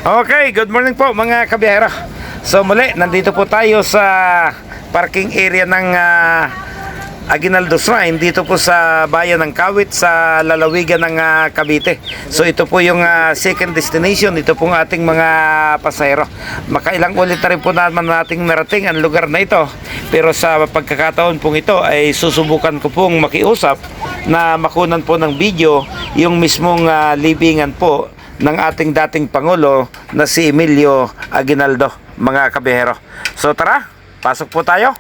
Okay, good morning po mga kabiyahero. So muli, nandito po tayo sa parking area ng Aguinaldo Shrine dito po sa bayan ng Kawit sa lalawigan ng Cavite. So ito po yung second destination, ito pong ating mga pasahero. Makailang ulit na rin po naman nating narating ang lugar na ito. Pero sa pagkakataon pong ito ay susubukan ko pong makiusap na makunan po ng video yung mismong libingan po ng ating dating Pangulo na si Emilio Aguinaldo, mga kabihero. So tara, pasok po tayo.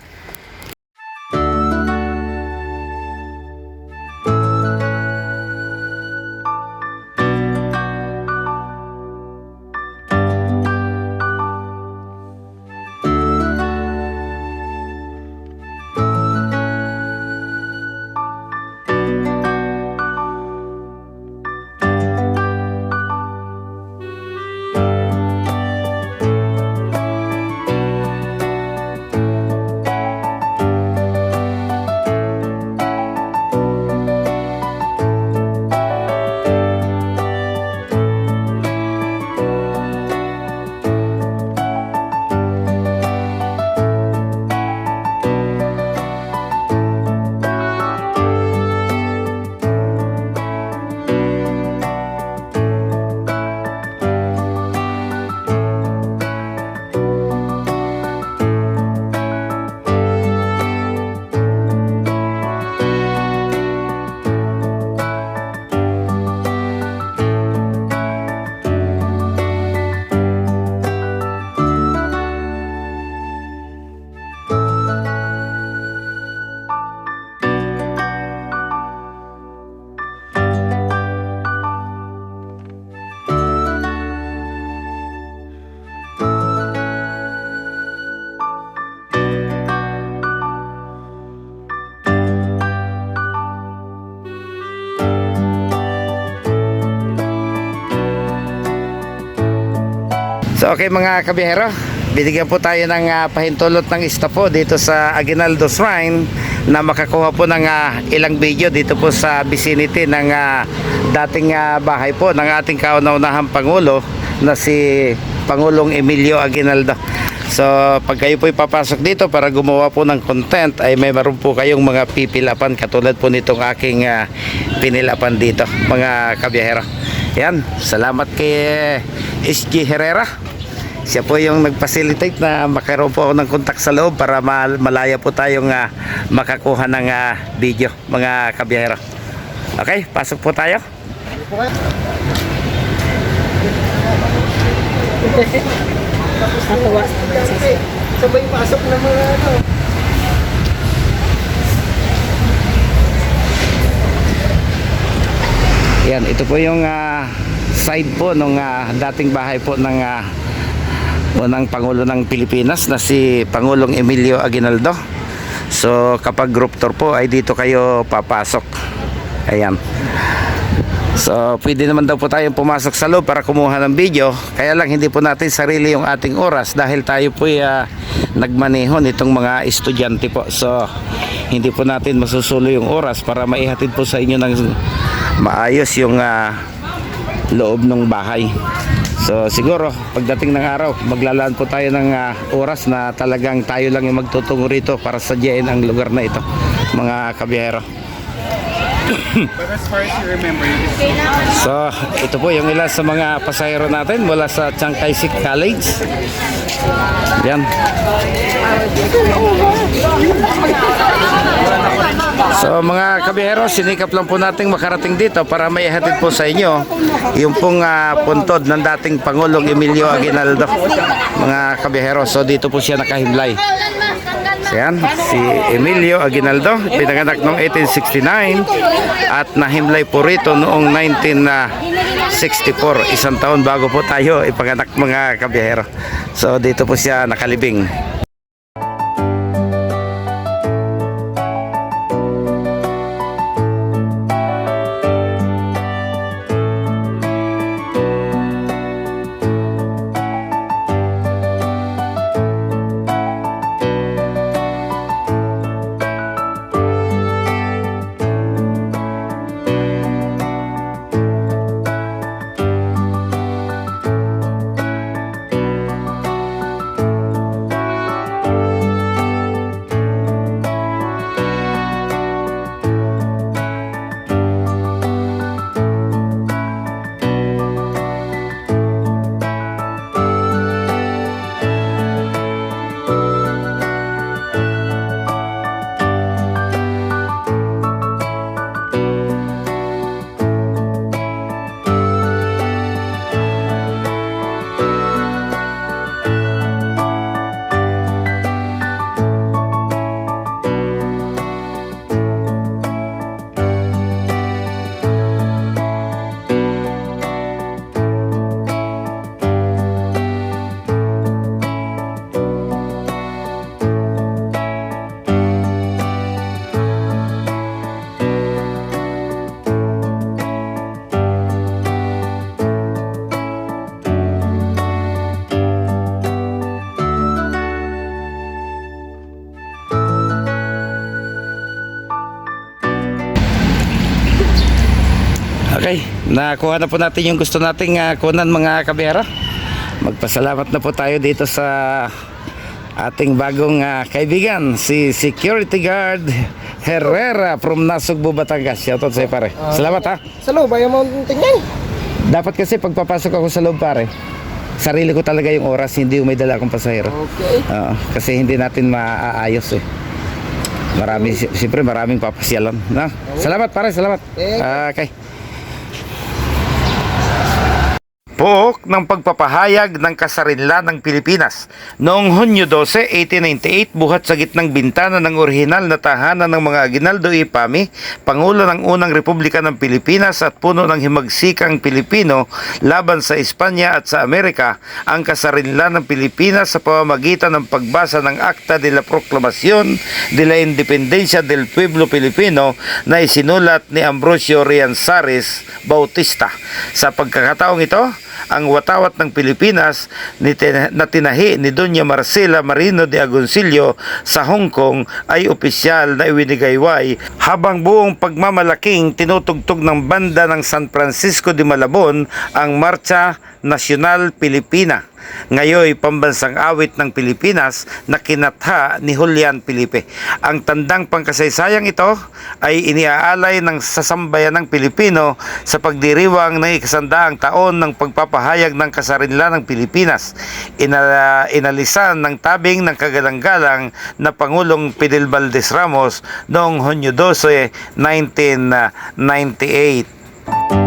So okay mga kabihero, binigyan po tayo ng pahintulot ng istapo dito sa Aguinaldo Shrine na makakuha po ng ilang video dito po sa vicinity ng dating bahay po ng ating kauna-unahang Pangulo na si Pangulong Emilio Aguinaldo. So pag kayo po ipapasok dito para gumawa po ng content ay may maroon po kayong mga pipilapan katulad po nitong aking pinilapan dito mga kabihero. Yan, salamat kay SG Herrera. Siya po yung nag-facilitate na makaroon po ako ng kontak sa loob para malaya po tayong makakuha ng video mga kabiyahero. Okay, pasok po tayo. Sabay pasok ng mga ano. Yan, ito po yung side po ng dating bahay po ng unang Pangulo ng Pilipinas na si Pangulong Emilio Aguinaldo. So kapag group tour po ay dito kayo papasok. Ayan. So pwede naman daw po tayong pumasok sa loob para kumuha ng video. Kaya lang hindi po natin sarili yung ating oras dahil tayo po nagmaneho nitong mga estudyante po. So hindi po natin masusulo yung oras para maihatid po sa inyo ng maayos yung loob ng bahay. So siguro pagdating ng araw maglalaan po tayo ng oras na talagang tayo lang yung magtutungo rito para sadyain ang lugar na ito mga kabiyahero. But as far as you remember, So ito po yung ilan sa mga pasahero natin mula sa Chiang Kai-shek College. Yan. So mga kabihero, sinikap lang po nating makarating dito para maihatid po sa inyo yung pong puntod ng dating Pangulong Emilio Aguinaldo mga kabihero. So dito po siya nakahimlay. So yan, si Emilio Aguinaldo pinanganak noong 1869 at nahimlay po rito noong 1964, isang taon bago po tayo ipanganak mga kabihero. So dito po siya nakalibing. Okay, nakuha na po natin yung gusto nating kunan mga kabiyero. Magpasalamat na po tayo dito sa ating bagong kaibigan, si Security Guard Herrera from Nasugbu, Batangas. Shoutout sa'yo pare. Salamat ha. Sa loob, ayaw mo tingnan. Dapat kasi pagpapasok ako sa loob pare, sarili ko talaga yung oras, hindi yung may dala akong pasahero. Okay. Kasi hindi natin maaayos eh. Siyempre maraming papasyalan. No? Salamat pare, salamat. Okay. Pook ng pagpapahayag ng kasarinlan ng Pilipinas. Noong Hunyo 12, 1898, buhat sa gitnang bintana ng orihinal na tahanan ng mga Aguinaldo y Pami, Pangulo ng unang Republika ng Pilipinas at puno ng himagsikang Pilipino laban sa Espanya at sa Amerika, ang kasarinlan ng Pilipinas sa pamamagitan ng pagbasa ng Acta de la Proclamación de la Independencia del Pueblo Filipino na isinulat ni Ambrosio Rianzares Bautista. Sa pagkakataong ito, ang watawat ng Pilipinas na tinahi ni Doña Marcela Marino de Agoncillo sa Hong Kong ay opisyal na iwinigayway, habang buong pagmamalaking tinutugtog ng banda ng San Francisco de Malabon ang Marcha Nacional Pilipina, ngayoy pambansang awit ng Pilipinas na kinatha ni Julian Felipe. Ang tandang pangkasaysayang ito ay iniaalay ng sasambayanang Pilipino sa pagdiriwang ng 100 taon ng pagpapahayag ng kasarinlan ng Pilipinas. Inalisan ng tabing ng kagalang-galang na Pangulong Fidel Valdez Ramos noong Hunyo 12, 1998.